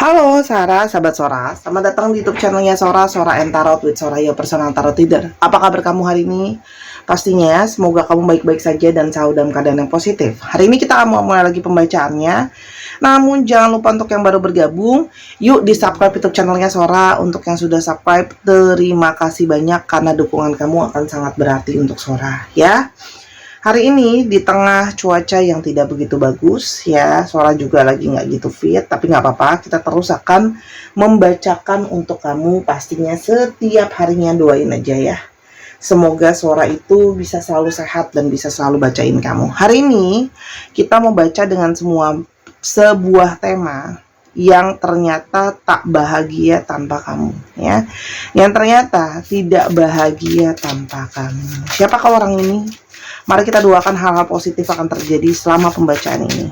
Halo Sarah, sahabat Sora. Selamat datang di YouTube channelnya Sora and Tarot with Sora, your personal tarot reader. Apa kabar kamu hari ini? Pastinya semoga kamu baik-baik saja dan selalu dalam keadaan yang positif. Hari ini kita mau mulai lagi pembacaannya. Namun jangan lupa untuk yang baru bergabung, yuk di subscribe YouTube channelnya Sora. Untuk yang sudah subscribe, terima kasih banyak karena dukungan kamu akan sangat berarti untuk Sora, ya. Hari ini di tengah cuaca yang tidak begitu bagus ya, Sora juga lagi nggak gitu fit, tapi nggak apa-apa, kita terus akan membacakan untuk kamu pastinya setiap harinya, doain aja ya. Semoga Sora itu bisa selalu sehat dan bisa selalu bacain kamu. Hari ini kita mau baca dengan sebuah tema yang ternyata tak bahagia tanpa kamu ya. Yang ternyata tidak bahagia tanpa kamu. Siapakah orang ini? Mari kita doakan hal-hal positif akan terjadi selama pembacaan ini.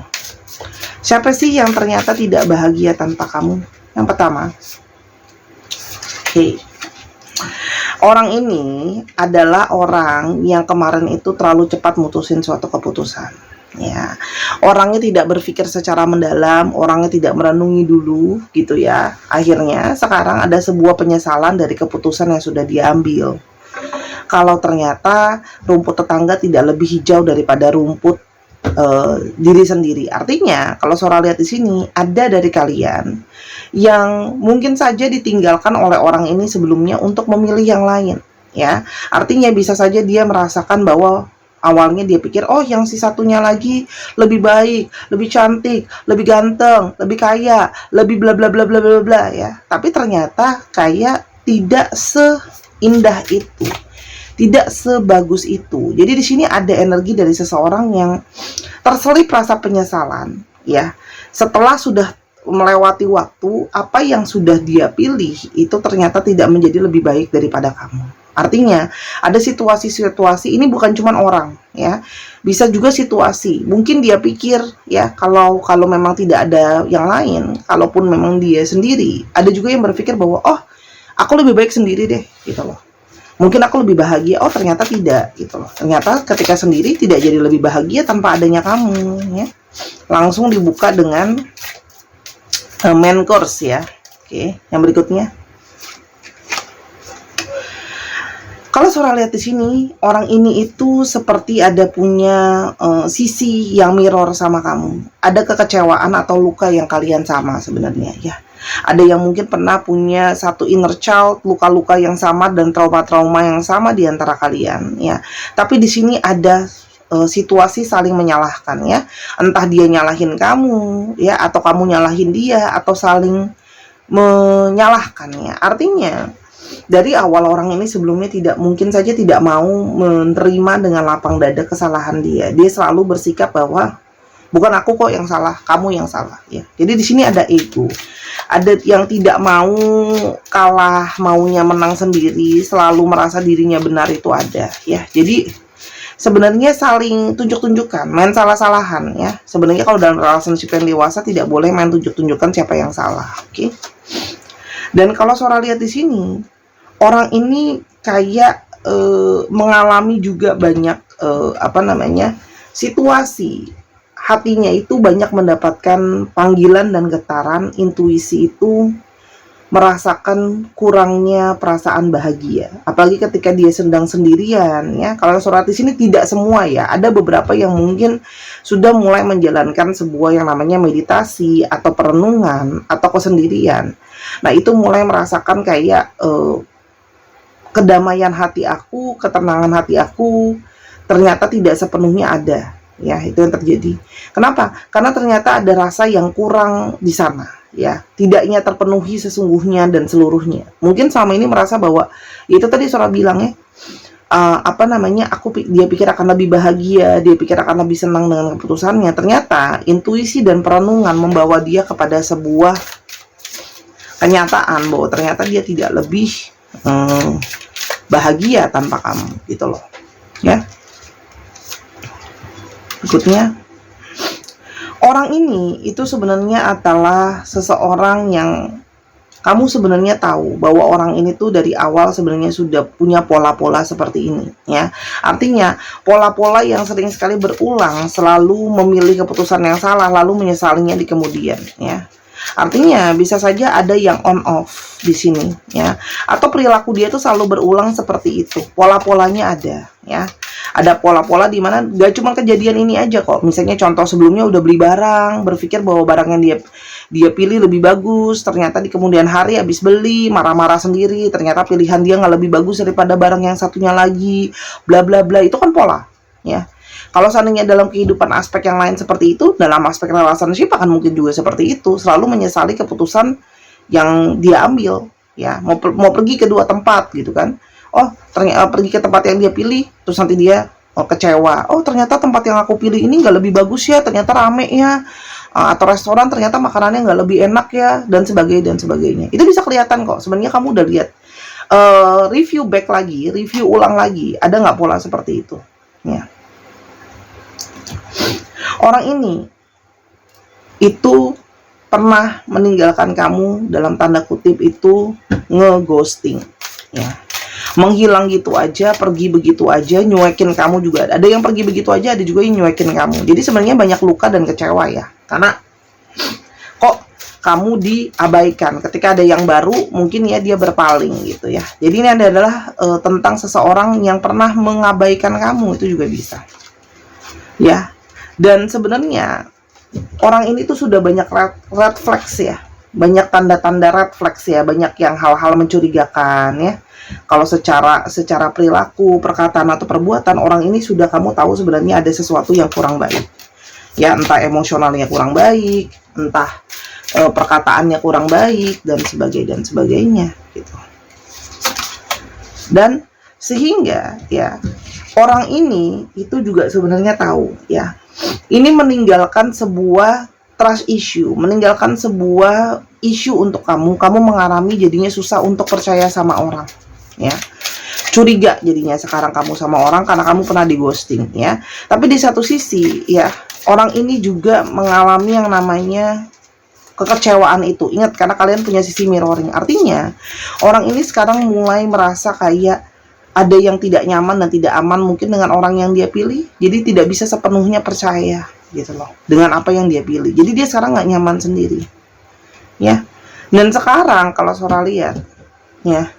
Siapa sih yang ternyata tidak bahagia tanpa kamu? Yang pertama, orang ini adalah orang yang kemarin itu terlalu cepat mutusin suatu keputusan. Ya, orangnya tidak berpikir secara mendalam, orangnya tidak merenungi dulu, gitu ya. Akhirnya sekarang ada sebuah penyesalan dari keputusan yang sudah diambil. Kalau ternyata rumput tetangga tidak lebih hijau daripada rumput diri sendiri. Artinya, kalau Sora lihat di sini, ada dari kalian yang mungkin saja ditinggalkan oleh orang ini sebelumnya untuk memilih yang lain, ya. Artinya bisa saja dia merasakan bahwa awalnya dia pikir, oh yang si satunya lagi lebih baik, lebih cantik, lebih ganteng, lebih kaya, lebih bla bla bla bla bla bla ya. Tapi ternyata kayak tidak seindah itu. Tidak sebagus itu. Jadi di sini ada energi dari seseorang yang terselip rasa penyesalan, ya. Setelah sudah melewati waktu, apa yang sudah dia pilih itu ternyata tidak menjadi lebih baik daripada kamu. Artinya, ada situasi-situasi, ini bukan cuma orang, ya. Bisa juga situasi. Mungkin dia pikir, ya, kalau memang tidak ada yang lain, kalaupun memang dia sendiri, ada juga yang berpikir bahwa, oh, aku lebih baik sendiri deh, gitu loh. Mungkin aku lebih bahagia, oh ternyata tidak gitu loh. Ternyata ketika sendiri tidak jadi lebih bahagia tanpa adanya kamu ya. Langsung dibuka dengan main course ya. Oke, yang berikutnya. Kalau Sora lihat di sini, orang ini itu seperti ada punya sisi yang mirror sama kamu. Ada kekecewaan atau luka yang kalian sama sebenarnya ya. Ada yang mungkin pernah punya satu inner child, luka-luka yang sama dan trauma-trauma yang sama di antara kalian ya. Tapi di sini ada situasi saling menyalahkan ya. Entah dia nyalahin kamu ya, atau kamu nyalahin dia, atau saling menyalahkan ya. Artinya dari awal orang ini sebelumnya mungkin saja tidak mau menerima dengan lapang dada kesalahan dia. Dia selalu bersikap bahwa bukan aku kok yang salah, kamu yang salah ya. Jadi di sini ada ego. Ada yang tidak mau kalah, maunya menang sendiri, selalu merasa dirinya benar, itu ada ya. Jadi sebenarnya saling tunjuk-tunjukkan, main salah-salahan ya. Sebenarnya kalau dalam relationship yang dewasa tidak boleh main tunjuk-tunjukkan siapa yang salah, oke? Dan kalau Sora lihat di sini, orang ini kayak mengalami juga banyak situasi. Hatinya itu banyak mendapatkan panggilan dan getaran, intuisi itu merasakan kurangnya perasaan bahagia. Apalagi ketika dia sedang sendirian ya. Kalau Sora di sini tidak semua ya, ada beberapa yang mungkin sudah mulai menjalankan sebuah yang namanya meditasi atau perenungan atau kesendirian. Nah, itu mulai merasakan kayak kedamaian hati aku, ketenangan hati aku ternyata tidak sepenuhnya ada. Ya, itu yang terjadi. Kenapa? Karena ternyata ada rasa yang kurang di sana, ya. Tidaknya terpenuhi sesungguhnya dan seluruhnya. Mungkin selama ini merasa bahwa itu tadi Sora bilang ya, dia pikir akan lebih bahagia, dia pikir akan lebih senang dengan keputusannya. Ternyata intuisi dan perenungan membawa dia kepada sebuah kenyataan bahwa ternyata dia tidak lebih bahagia tanpa kamu, gitu loh. Ya. Berikutnya, orang ini itu sebenarnya adalah seseorang yang kamu sebenarnya tahu bahwa orang ini tuh dari awal sebenarnya sudah punya pola-pola seperti ini ya. Artinya pola-pola yang sering sekali berulang, selalu memilih keputusan yang salah lalu menyesalinya di kemudian ya. Artinya bisa saja ada yang on off di sini ya. Atau perilaku dia tuh selalu berulang seperti itu. Pola-polanya ada ya. Ada pola-pola di mana gak cuma kejadian ini aja kok. Misalnya contoh sebelumnya udah beli barang, berpikir bahwa barang yang dia pilih lebih bagus, ternyata di kemudian hari habis beli marah-marah sendiri, ternyata pilihan dia nggak lebih bagus daripada barang yang satunya lagi, bla bla bla. Itu kan pola ya. Kalau seandainya dalam kehidupan aspek yang lain seperti itu, dalam aspek relationship akan mungkin juga seperti itu, selalu menyesali keputusan yang dia ambil ya. Mau pergi ke dua tempat gitu kan, oh ternyata pergi ke tempat yang dia pilih, terus nanti dia kecewa, oh ternyata tempat yang aku pilih ini nggak lebih bagus ya, ternyata rame ya, atau restoran ternyata makanannya nggak lebih enak ya, dan sebagainya. Itu bisa kelihatan kok sebenarnya kamu udah lihat. Review back lagi, review ulang lagi, ada nggak pola seperti itu ya. Orang ini itu pernah meninggalkan kamu, dalam tanda kutip itu ngeghosting ya. Menghilang gitu aja, pergi begitu aja, nyuekin kamu juga. Ada yang pergi begitu aja, ada juga yang nyuekin kamu. Jadi sebenarnya banyak luka dan kecewa ya. Karena kok kamu diabaikan. Ketika ada yang baru, mungkin ya dia berpaling gitu ya. Jadi ini adalah tentang seseorang yang pernah mengabaikan kamu, itu juga bisa. Ya. Dan sebenarnya orang ini tuh sudah banyak red flags ya, banyak tanda-tanda red flags ya, banyak yang hal-hal mencurigakan ya. Kalau secara perilaku, perkataan atau perbuatan, orang ini sudah kamu tahu sebenarnya ada sesuatu yang kurang baik ya, entah emosionalnya kurang baik, entah perkataannya kurang baik, dan sebagainya gitu. Dan sehingga ya orang ini itu juga sebenarnya tahu ya, ini meninggalkan sebuah trust issue, meninggalkan sebuah isu untuk kamu mengalami jadinya susah untuk percaya sama orang ya, curiga jadinya sekarang kamu sama orang karena kamu pernah di ghosting ya. Tapi di satu sisi ya, orang ini juga mengalami yang namanya kekecewaan itu. Ingat, karena kalian punya sisi mirroring, artinya orang ini sekarang mulai merasa kayak ada yang tidak nyaman dan tidak aman mungkin dengan orang yang dia pilih, jadi tidak bisa sepenuhnya percaya gitu loh dengan apa yang dia pilih. Jadi dia sekarang nggak nyaman sendiri ya. Dan sekarang kalau Sora lihat ya,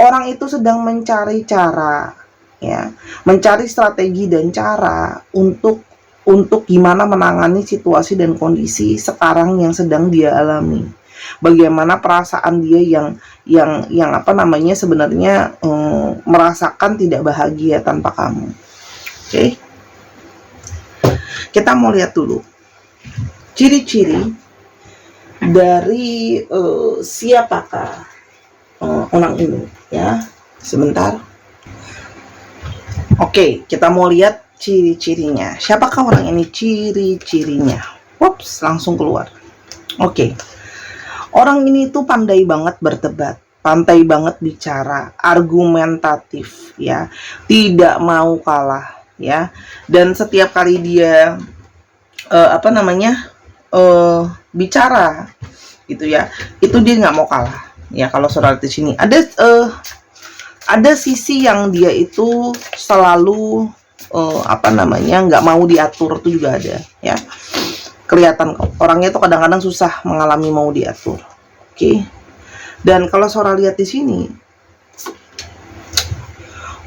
orang itu sedang mencari cara ya, mencari strategi dan cara untuk gimana menangani situasi dan kondisi sekarang yang sedang dia alami. Bagaimana perasaan dia yang apa namanya sebenarnya merasakan tidak bahagia tanpa kamu. Oke. Kita mau lihat dulu ciri-ciri dari siapakah orang ini ya. Sebentar. Oke, kita mau lihat ciri-cirinya. Siapakah orang ini? Ciri-cirinya. Ups, langsung keluar. Oke. Orang ini tuh pandai banget berdebat, pandai banget bicara, argumentatif ya, tidak mau kalah ya. Dan setiap kali dia bicara gitu ya, itu dia nggak mau kalah ya. Kalau Sora di sini ada sisi yang dia itu selalu nggak mau diatur, itu juga ada ya. Kelihatan orangnya tuh kadang-kadang susah mengalami mau diatur. Oke. Dan kalau Sora lihat di sini,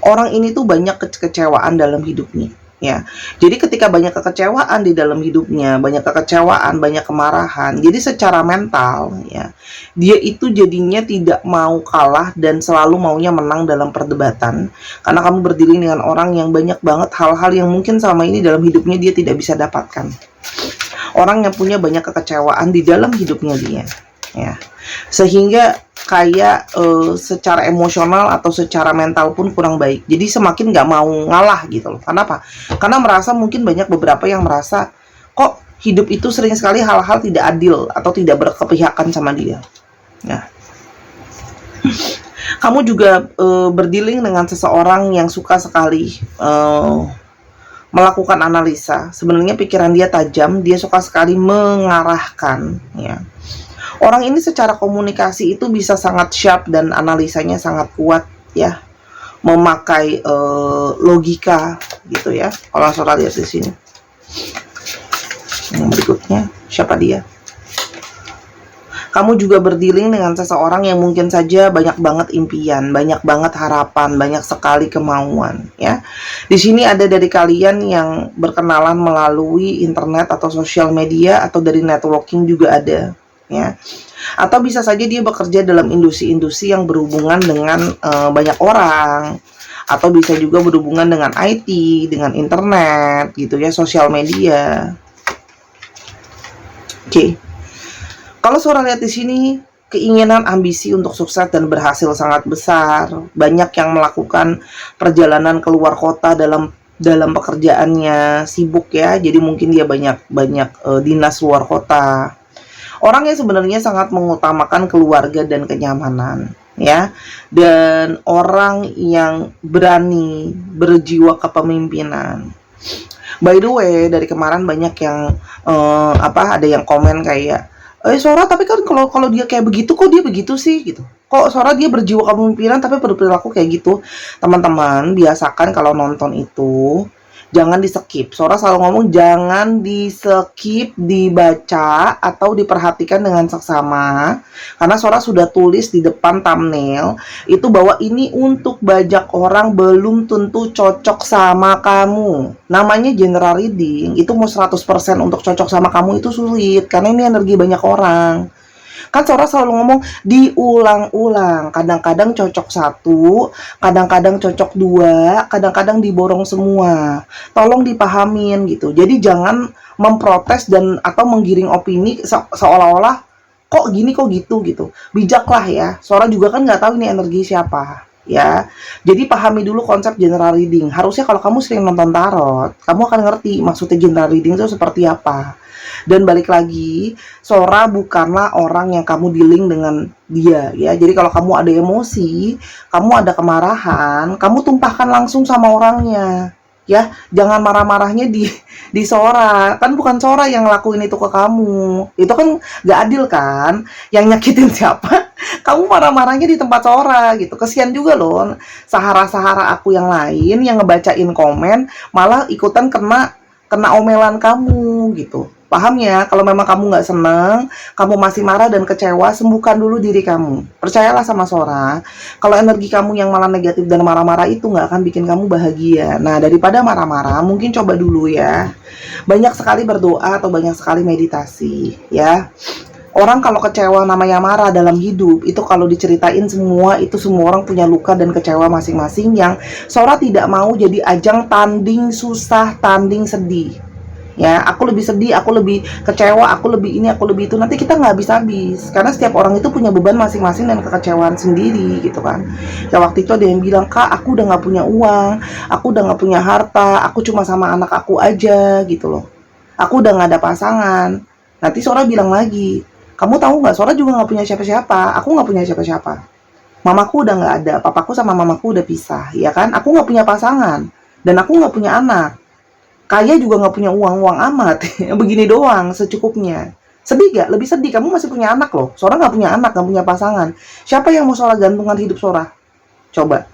orang ini tuh banyak kekecewaan dalam hidupnya ya. Jadi ketika banyak kekecewaan di dalam hidupnya, banyak kekecewaan, banyak kemarahan, jadi secara mental ya, dia itu jadinya tidak mau kalah dan selalu maunya menang dalam perdebatan. Karena kamu berdiri dengan orang yang banyak banget hal-hal yang mungkin selama ini dalam hidupnya dia tidak bisa dapatkan. Orang yang punya banyak kekecewaan di dalam hidupnya dia ya, sehingga kayak secara emosional atau secara mental pun kurang baik. Jadi semakin nggak mau ngalah gitu loh. Kenapa? Karena merasa mungkin banyak beberapa yang merasa kok hidup itu sering sekali hal-hal tidak adil atau tidak berkepihakan sama dia. Nah, kamu juga berdealing dengan seseorang yang suka sekali melakukan analisa. Sebenarnya pikiran dia tajam, dia suka sekali mengarahkan ya. Orang ini secara komunikasi itu bisa sangat sharp dan analisanya sangat kuat ya, memakai logika gitu ya. Kalau Sora lihat di sini, yang berikutnya siapa dia? Kamu juga berdealing dengan seseorang yang mungkin saja banyak banget impian, banyak banget harapan, banyak sekali kemauan, ya. Di sini ada dari kalian yang berkenalan melalui internet atau sosial media atau dari networking juga ada, ya. Atau bisa saja dia bekerja dalam industri-industri yang berhubungan dengan banyak orang, atau bisa juga berhubungan dengan IT, dengan internet, gitu ya, sosial media. Oke. Kalau Sora lihat di sini, keinginan ambisi untuk sukses dan berhasil sangat besar. Banyak yang melakukan perjalanan keluar kota dalam pekerjaannya, sibuk ya. Jadi mungkin dia banyak dinas luar kota. Orang yang sebenarnya sangat mengutamakan keluarga dan kenyamanan, ya. Dan orang yang berani, berjiwa kepemimpinan. By the way, dari kemarin banyak yang ada yang komen kayak, Sora tapi kan kalau dia kayak begitu kok dia begitu sih gitu. Kok Sora dia berjiwa kepemimpinan tapi berperilaku kayak gitu. Teman-teman, biasakan kalau nonton itu jangan di-skip. Sora selalu ngomong jangan di-skip, dibaca atau diperhatikan dengan seksama. Karena Sora sudah tulis di depan thumbnail itu bahwa ini untuk banyak orang belum tentu cocok sama kamu. Namanya general reading, itu mau 100% untuk cocok sama kamu itu sulit karena ini energi banyak orang. Kan Sora selalu ngomong diulang-ulang, kadang-kadang cocok satu, kadang-kadang cocok dua, kadang-kadang diborong semua. Tolong dipahamin gitu. Jadi jangan memprotes dan atau menggiring opini seolah-olah kok gini kok gitu. Bijaklah ya. Sora juga kan nggak tahu ini energi siapa, ya. Jadi pahami dulu konsep general reading. Harusnya kalau kamu sering nonton tarot, kamu akan ngerti maksudnya general reading itu seperti apa. Dan balik lagi, Sora bukanlah orang yang kamu dealing dengan dia, ya. Jadi kalau kamu ada emosi, kamu ada kemarahan, kamu tumpahkan langsung sama orangnya, ya. Jangan marah-marahnya di Sora. Kan bukan Sora yang ngelakuin itu ke kamu. Itu kan gak adil kan? Yang nyakitin siapa? Kamu marah-marahnya di tempat Sora gitu. Kesian juga loh. Sahara-sahara aku yang lain yang ngebacain komen malah ikutan kena omelan kamu gitu. Paham ya? Kalau memang kamu nggak seneng, kamu masih marah dan kecewa, sembuhkan dulu diri kamu. Percayalah sama Sora, kalau energi kamu yang malah negatif dan marah-marah itu nggak akan bikin kamu bahagia. Nah, daripada marah-marah, mungkin coba dulu ya. Banyak sekali berdoa atau banyak sekali meditasi, ya. Orang kalau kecewa namanya marah dalam hidup, itu kalau diceritain semua orang punya luka dan kecewa masing-masing yang Sora tidak mau jadi ajang tanding susah, tanding sedih. Ya, aku lebih sedih, aku lebih kecewa, aku lebih ini, aku lebih itu. Nanti kita nggak habis-habis. Karena setiap orang itu punya beban masing-masing dan kekecewaan sendiri gitu kan. Ya waktu itu ada yang bilang, Kak, aku udah nggak punya uang, aku udah nggak punya harta, aku cuma sama anak aku aja gitu loh. Aku udah nggak ada pasangan. Nanti Sora bilang lagi, kamu tahu nggak, Sora juga nggak punya siapa-siapa, aku nggak punya siapa-siapa. Mamaku udah nggak ada, papaku sama mamaku udah pisah, ya kan? Aku nggak punya pasangan, dan aku nggak punya anak. Kaya juga nggak punya uang amat. Begini doang, secukupnya. Sedih gak? Lebih sedih, kamu masih punya anak loh. Sora nggak punya anak, nggak punya pasangan. Siapa yang mau Sora gantungkan hidup Sora? Coba.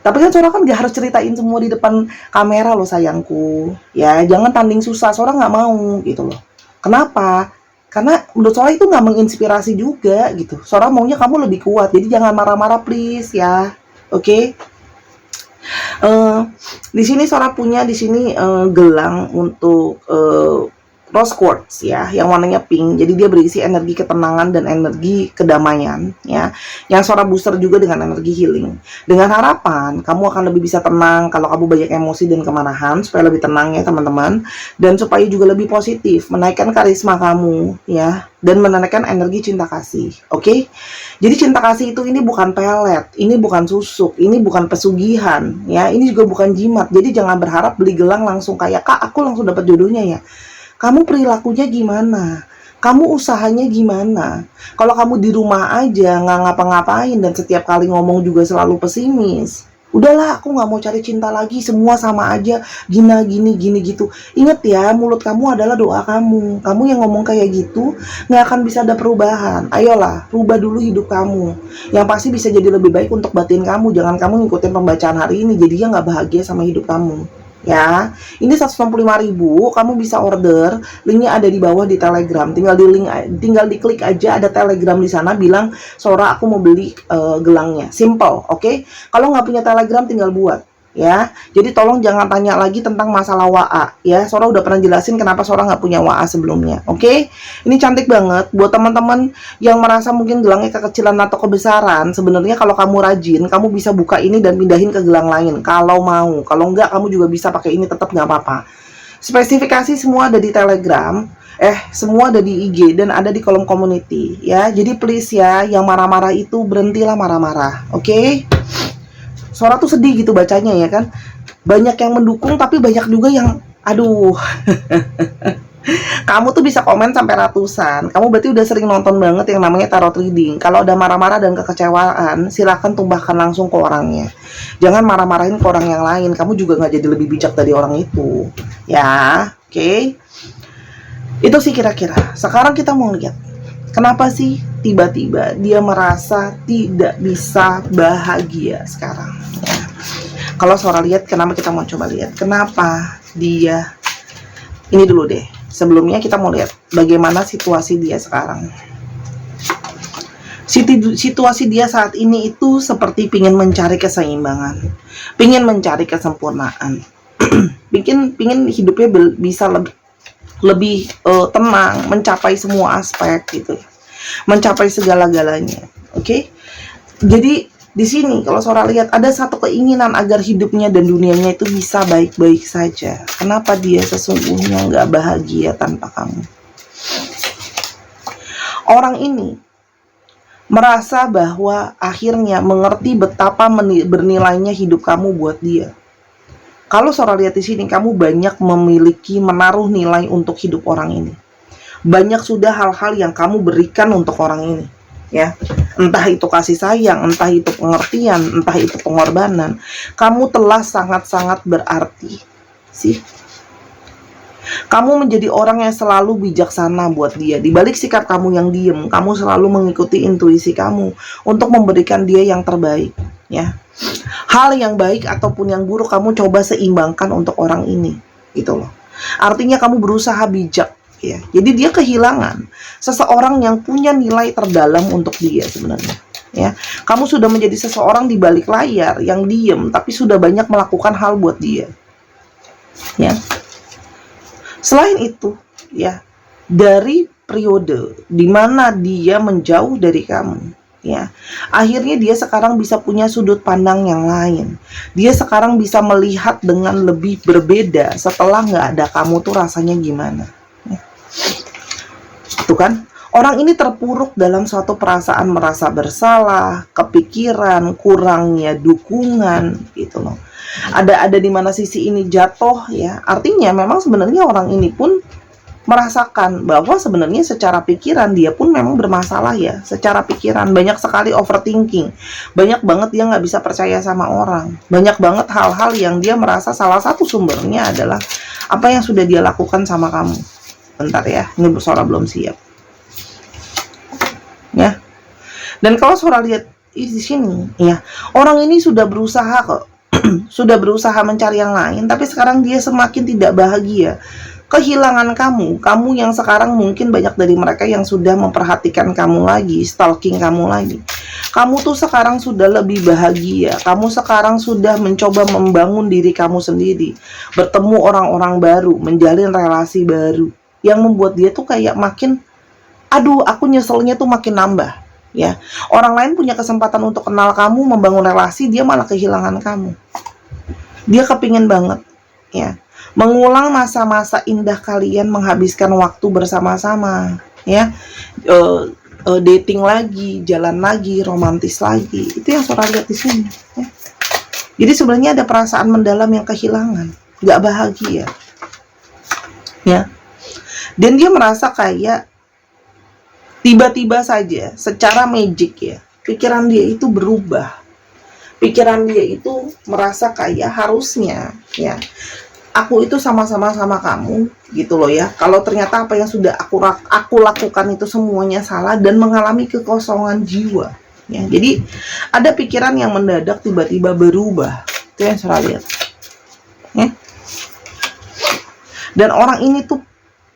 Tapi kan Sora kan gak harus ceritain semua di depan kamera loh sayangku. Ya, jangan tanding susah, Sora nggak mau gitu loh. Kenapa? Karena menurut Sora itu nggak menginspirasi juga gitu. Sora maunya kamu lebih kuat, jadi jangan marah-marah please ya. Oke? Di sini Sora punya di sini gelang untuk rose quartz ya, yang warnanya pink. Jadi dia berisi energi ketenangan dan energi kedamaian ya. Yang Sora booster juga dengan energi healing. Dengan harapan kamu akan lebih bisa tenang kalau kamu banyak emosi dan kemarahan, supaya lebih tenang ya teman-teman, dan supaya juga lebih positif, menaikkan karisma kamu ya, dan menaikkan energi cinta kasih. Oke? Jadi cinta kasih itu ini bukan pelet, ini bukan susuk, ini bukan pesugihan ya, ini juga bukan jimat. Jadi jangan berharap beli gelang langsung kayak, Kak, aku langsung dapat jodohnya ya. Kamu perilakunya gimana? Kamu usahanya gimana? Kalau kamu di rumah aja nggak ngapa-ngapain dan setiap kali ngomong juga selalu pesimis, udahlah aku nggak mau cari cinta lagi, semua sama aja, gini gitu. Ingat ya, mulut kamu adalah doa kamu. Kamu yang ngomong kayak gitu nggak akan bisa ada perubahan. Ayolah, rubah dulu hidup kamu. Yang pasti bisa jadi lebih baik untuk batin kamu. Jangan kamu ngikutin pembacaan hari ini jadinya nggak bahagia sama hidup kamu. ya. Ini 165.000, kamu bisa order, linknya ada di bawah di Telegram. Tinggal diklik aja, ada Telegram di sana, bilang Sora aku mau beli gelangnya. Simple, oke? Kalau nggak punya Telegram tinggal buat, ya. Jadi tolong jangan tanya lagi tentang masalah WA, ya. Sora udah pernah jelasin kenapa Sora nggak punya WA sebelumnya, oke? Ini cantik banget buat teman-teman yang merasa mungkin gelangnya kekecilan atau kebesaran. Sebenarnya kalau kamu rajin, kamu bisa buka ini dan pindahin ke gelang lain kalau mau. Kalau enggak, kamu juga bisa pakai ini, tetap nggak apa-apa. Spesifikasi semua ada di Telegram, semua ada di IG dan ada di kolom community, ya. Jadi please ya, yang marah-marah itu berhentilah marah-marah, oke? Sora tuh sedih gitu bacanya, ya kan? Banyak yang mendukung tapi banyak juga yang aduh. Kamu tuh bisa komen sampai ratusan. Kamu berarti udah sering nonton banget yang namanya tarot reading. Kalau ada marah-marah dan kekecewaan, silakan tumbahkan langsung ke orangnya. Jangan marah-marahin ke orang yang lain. Kamu juga nggak jadi lebih bijak dari orang itu, ya. Oke. Itu sih kira-kira. Sekarang kita mau lihat, kenapa sih tiba-tiba dia merasa tidak bisa bahagia sekarang, ya. Kalau Sora lihat, kenapa kita mau coba lihat kenapa dia ini dulu deh. Sebelumnya kita mau lihat bagaimana situasi dia sekarang. Situasi dia saat ini itu seperti pingin mencari keseimbangan, pingin mencari kesempurnaan, pingin hidupnya bisa lebih tenang, mencapai semua aspek gitu, mencapai segala-galanya. Oke? Jadi di sini kalau Sora lihat ada satu keinginan agar hidupnya dan dunianya itu bisa baik-baik saja. Kenapa dia sesungguhnya nggak bahagia tanpa kamu? Orang ini merasa bahwa akhirnya mengerti betapa bernilainya hidup kamu buat dia. Kalau Sora lihat di sini, kamu banyak menaruh nilai untuk hidup orang ini. Banyak sudah hal-hal yang kamu berikan untuk orang ini, ya. Entah itu kasih sayang, entah itu pengertian, entah itu pengorbanan. Kamu telah sangat-sangat berarti sih. Kamu menjadi orang yang selalu bijaksana buat dia. Di balik sikap kamu yang diem, kamu selalu mengikuti intuisi kamu untuk memberikan dia yang terbaik, ya. Hal yang baik ataupun yang buruk kamu coba seimbangkan untuk orang ini, gitu loh. Artinya kamu berusaha bijak, ya. Jadi dia kehilangan seseorang yang punya nilai terdalam untuk dia sebenarnya, ya. Kamu sudah menjadi seseorang di balik layar yang diem tapi sudah banyak melakukan hal buat dia, ya. Selain itu, ya, dari periode di mana dia menjauh dari kamu, ya, akhirnya dia sekarang bisa punya sudut pandang yang lain. Dia sekarang bisa melihat dengan lebih berbeda setelah nggak ada kamu tuh rasanya gimana, ya. Itu kan, orang ini terpuruk dalam suatu perasaan merasa bersalah, kepikiran, kurangnya dukungan, gitu loh. Ada di mana sisi ini jatuh, ya. Artinya memang sebenarnya orang ini pun merasakan bahwa sebenarnya secara pikiran dia pun memang bermasalah, ya. Secara pikiran banyak sekali overthinking, banyak banget dia nggak bisa percaya sama orang, banyak banget hal-hal yang dia merasa salah satu sumbernya adalah apa yang sudah dia lakukan sama kamu. Bentar ya, ini Sora belum siap, ya. Dan kalau Sora lihat di sini, ya, orang ini sudah berusaha kok, sudah berusaha mencari yang lain, tapi sekarang dia semakin tidak bahagia. Kehilangan kamu yang sekarang mungkin banyak dari mereka yang sudah memperhatikan kamu lagi, stalking kamu lagi. Kamu tuh sekarang sudah lebih bahagia. Kamu sekarang sudah mencoba membangun diri kamu sendiri, bertemu orang-orang baru, menjalin relasi baru, yang membuat dia tuh kayak makin, aduh, aku nyeselnya tuh makin nambah, ya. Orang lain punya kesempatan untuk kenal kamu, membangun relasi, dia malah kehilangan kamu. Dia kepingin banget, ya, mengulang masa-masa indah kalian, menghabiskan waktu bersama-sama, ya. Dating lagi, jalan lagi, romantis lagi. Itu yang Sora lihat di sini, ya. Jadi sebenarnya ada perasaan mendalam yang kehilangan, nggak bahagia, ya. Dan dia merasa kayak tiba-tiba saja, secara magic, ya, pikiran dia itu berubah. Pikiran dia itu merasa kayak harusnya, ya, aku itu sama-sama sama kamu, gitu loh, ya. Kalau ternyata apa yang sudah aku lakukan itu semuanya salah dan mengalami kekosongan jiwa, ya. Jadi ada pikiran yang mendadak tiba-tiba berubah. Itu yang saya lihat, ya. Dan orang ini tuh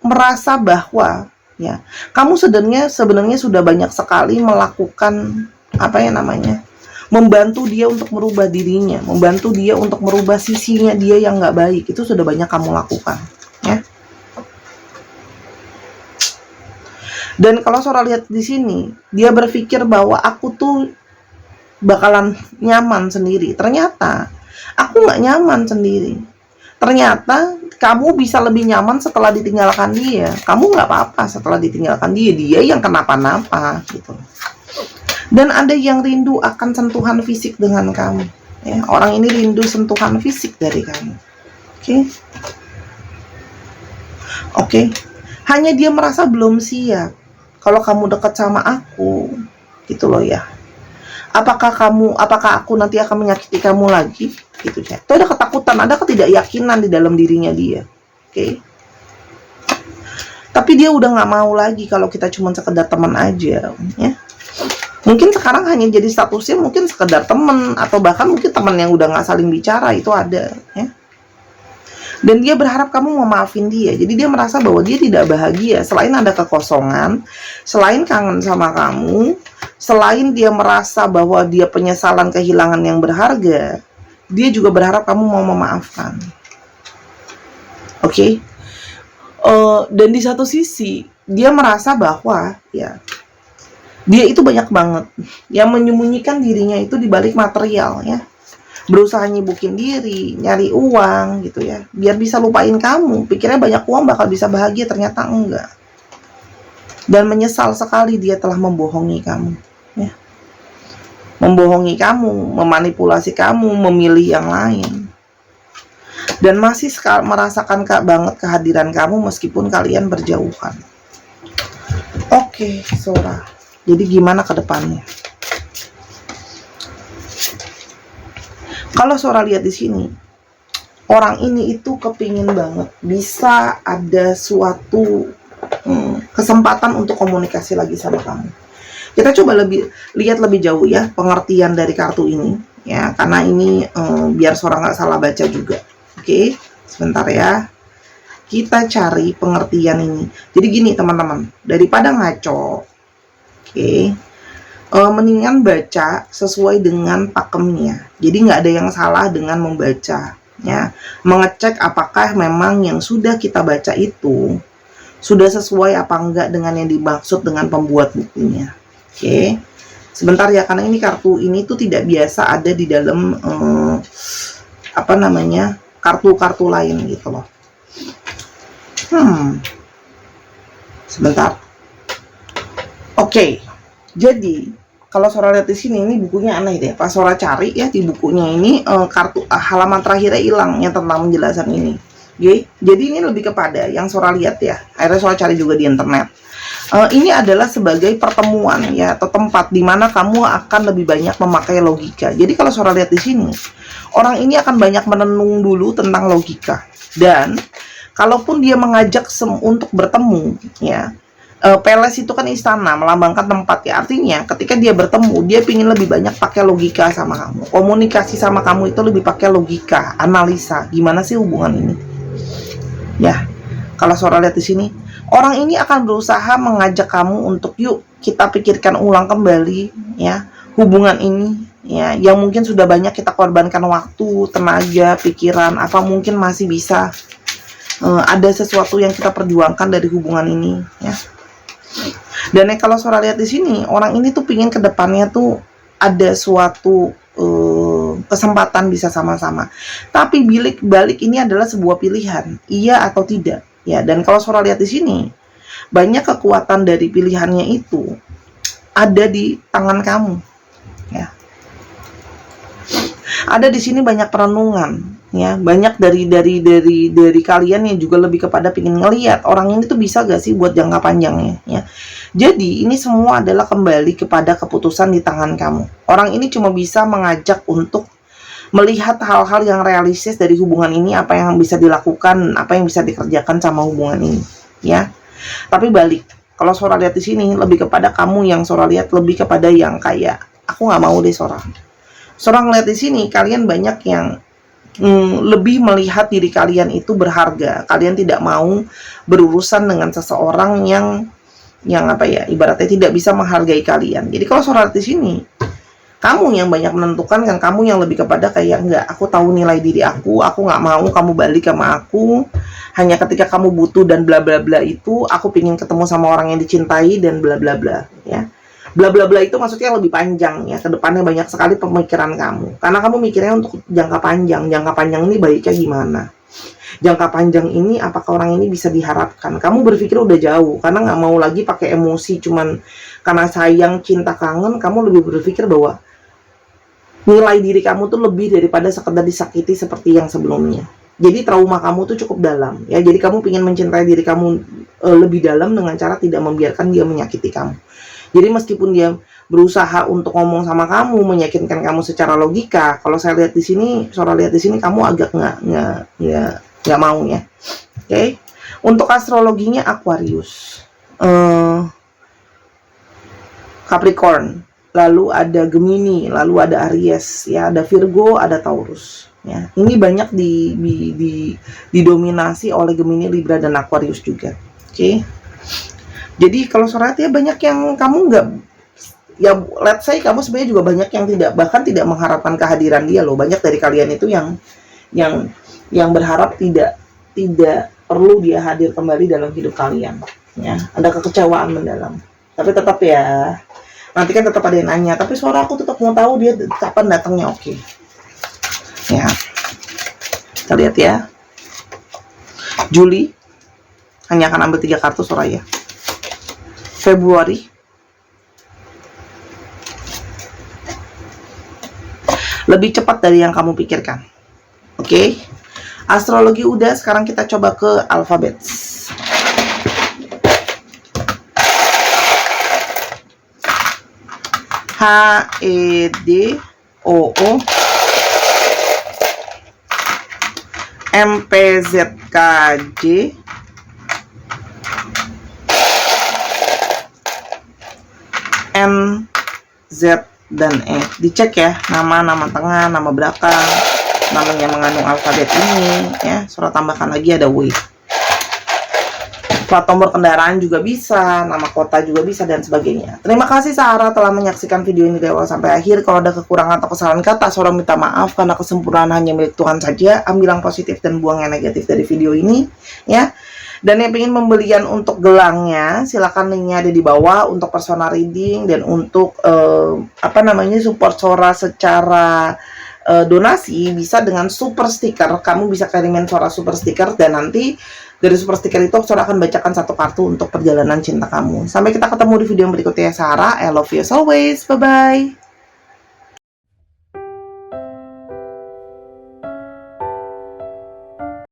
merasa bahwa ya, kamu sebenarnya sudah banyak sekali melakukan apa ya namanya? Membantu dia untuk merubah dirinya, membantu dia untuk merubah sisinya dia yang nggak baik. Itu sudah banyak kamu lakukan, ya. Dan kalau Sora lihat di sini, dia berpikir bahwa aku tuh bakalan nyaman sendiri. Ternyata aku nggak nyaman sendiri. Ternyata kamu bisa lebih nyaman setelah ditinggalkan dia. Kamu nggak apa-apa setelah ditinggalkan dia. Dia yang kenapa-napa gitu. Dan ada yang rindu akan sentuhan fisik dengan kamu. Ya, orang ini rindu sentuhan fisik dari kamu. Oke. Hanya dia merasa belum siap. Kalau kamu dekat sama aku, gitu loh ya. Apakah aku nanti akan menyakiti kamu lagi? Gitu ya. Itu ada ketakutan, ada ketidakyakinan di dalam dirinya dia. Oke. Tapi dia udah nggak mau lagi kalau kita cuma sekedar teman aja, ya. Mungkin sekarang hanya jadi statusnya mungkin sekedar teman, atau bahkan mungkin teman yang udah nggak saling bicara, itu ada, ya. Dan dia berharap kamu memaafin dia. Jadi dia merasa bahwa dia tidak bahagia. Selain ada kekosongan, selain kangen sama kamu, selain dia merasa bahwa dia penyesalan kehilangan yang berharga, dia juga berharap kamu mau memaafkan. Oke? Dan di satu sisi, dia merasa bahwa ya, dia itu banyak banget yang menyembunyikan dirinya itu di balik material, ya. Berusaha nyibukin diri, nyari uang gitu ya, biar bisa lupain kamu. Pikirnya banyak uang bakal bisa bahagia, ternyata enggak. Dan menyesal sekali dia telah membohongi kamu, ya. Membohongi kamu, memanipulasi kamu, memilih yang lain. Dan masih merasakan banget kehadiran kamu meskipun kalian berjauhan. Oke, Sora. Jadi gimana ke depannya? Kalau Sora lihat di sini, orang ini itu kepingin banget bisa ada suatu kesempatan untuk komunikasi lagi sama kamu. Kita coba lihat lebih jauh ya pengertian dari kartu ini, ya, karena ini biar Sora nggak salah baca juga. Oke, sebentar ya. Kita cari pengertian ini. Jadi gini teman-teman, daripada ngaco, oke, mendingan baca sesuai dengan pakemnya. Jadi nggak ada yang salah dengan membaca, ya. Mengecek apakah memang yang sudah kita baca itu sudah sesuai apa enggak dengan yang dimaksud dengan pembuat bukunya. Oke. Sebentar ya, karena ini kartu ini tuh tidak biasa ada di dalam kartu-kartu lain gitu loh. Sebentar. Oke. Jadi kalau Sora lihat di sini, ini bukunya aneh deh. Pas Sora cari ya di bukunya ini, kartu halaman terakhirnya hilang yang tentang penjelasan ini. Oke. Jadi ini lebih kepada yang Sora lihat ya. Akhirnya Sora cari juga di internet. Ini adalah sebagai pertemuan ya, atau tempat di mana kamu akan lebih banyak memakai logika. Jadi kalau Sora lihat di sini, orang ini akan banyak menenung dulu tentang logika. Dan kalaupun dia mengajak untuk bertemu, ya, Peles itu kan istana, melambangkan tempat ya. Artinya ketika dia bertemu, dia pingin lebih banyak pakai logika sama kamu. Komunikasi sama kamu itu lebih pakai logika, analisa. Gimana sih hubungan ini? Ya, kalau Sora lihat di sini, orang ini akan berusaha mengajak kamu untuk yuk kita pikirkan ulang kembali ya hubungan ini ya, yang mungkin sudah banyak kita korbankan waktu, tenaga, pikiran, apa mungkin masih bisa ada sesuatu yang kita perjuangkan dari hubungan ini ya. Dan kalau Sora lihat di sini, orang ini tuh pingin ke depannya tuh ada suatu kesempatan bisa sama-sama. Tapi balik ini adalah sebuah pilihan, iya atau tidak. Ya, dan kalau Sora lihat di sini, banyak kekuatan dari pilihannya itu ada di tangan kamu. Ya. Ada di sini banyak perenungan, ya. Banyak dari kalian yang juga lebih kepada pingin ngelihat orang ini tuh bisa gak sih buat jangka panjangnya, ya. Jadi ini semua adalah kembali kepada keputusan di tangan kamu. Orang ini cuma bisa mengajak untuk melihat hal-hal yang realistis dari hubungan ini, apa yang bisa dilakukan, apa yang bisa dikerjakan sama hubungan ini, ya. Tapi balik, kalau Sora lihat di sini lebih kepada kamu yang Sora lihat lebih kepada yang kayak aku nggak mau deh Sora. Sora ngeliat di sini kalian banyak yang lebih melihat diri kalian itu berharga. Kalian tidak mau berurusan dengan seseorang yang apa ya, ibaratnya tidak bisa menghargai kalian. Jadi kalau surat di sini, kamu yang banyak menentukan kan, kamu yang lebih kepada kayak enggak, aku tahu nilai diri aku nggak mau kamu balik sama aku hanya ketika kamu butuh dan bla bla bla, itu aku pingin ketemu sama orang yang dicintai dan bla bla bla, ya. Bla bla bla itu maksudnya lebih panjang ya, kedepannya banyak sekali pemikiran kamu, karena kamu mikirnya untuk jangka panjang ini baiknya gimana, jangka panjang ini apakah orang ini bisa diharapkan. Kamu berpikir udah jauh, karena nggak mau lagi pakai emosi cuman karena sayang, cinta, kangen. Kamu lebih berpikir bahwa nilai diri kamu tuh lebih daripada sekedar disakiti seperti yang sebelumnya. Jadi trauma kamu tuh cukup dalam ya. Jadi kamu ingin mencintai diri kamu lebih dalam dengan cara tidak membiarkan dia menyakiti kamu. Jadi meskipun dia berusaha untuk ngomong sama kamu, meyakinkan kamu secara logika, kalau saya lihat di sini, Sora lihat di sini, kamu agak nggak mau ya. Oke. Untuk astrologinya Aquarius, Capricorn, lalu ada Gemini, lalu ada Aries, ya, ada Virgo, ada Taurus. Ya, ini banyak didominasi oleh Gemini, Libra, dan Aquarius juga. Oke. Jadi kalau surat ya banyak yang kamu nggak, ya let's say kamu sebenarnya juga banyak yang bahkan tidak mengharapkan kehadiran dia loh. Banyak dari kalian itu yang berharap tidak perlu dia hadir kembali dalam hidup kalian. Ya, ada kekecewaan mendalam. Tapi tetap ya, nanti kan tetap ada yang nanya, tapi suara aku tetap mau tahu dia kapan datangnya. Oke. Ya, kita lihat ya. Juli hanya akan ambil 3 kartu Soraya. Februari lebih cepat dari yang kamu pikirkan. Oke. Astrologi udah, sekarang kita coba ke alfabet. H, E, D, O, O, M, P, Z, K, J, N, Z, dan E. Dicek ya, nama tengah, nama belakang, namanya mengandung alfabet ini ya. Surat tambahkan lagi ada W. Plat nomor kendaraan juga bisa, nama kota juga bisa, dan sebagainya. Terima kasih Sarah telah menyaksikan video ini dari awal sampai akhir. Kalau ada kekurangan atau kesalahan kata, Sarah minta maaf karena kesempurnaan hanya milik Tuhan saja. Ambil yang positif dan buang yang negatif dari video ini ya. Dan yang ingin pembelian untuk gelangnya, silakan linknya ada di bawah untuk personal reading dan untuk support Sora secara donasi bisa dengan super sticker. Kamu bisa kirimin Sora super sticker dan nanti dari super sticker itu Sora akan bacakan 1 kartu untuk perjalanan cinta kamu. Sampai kita ketemu di video yang berikutnya Sarah. I love you as always. Bye bye.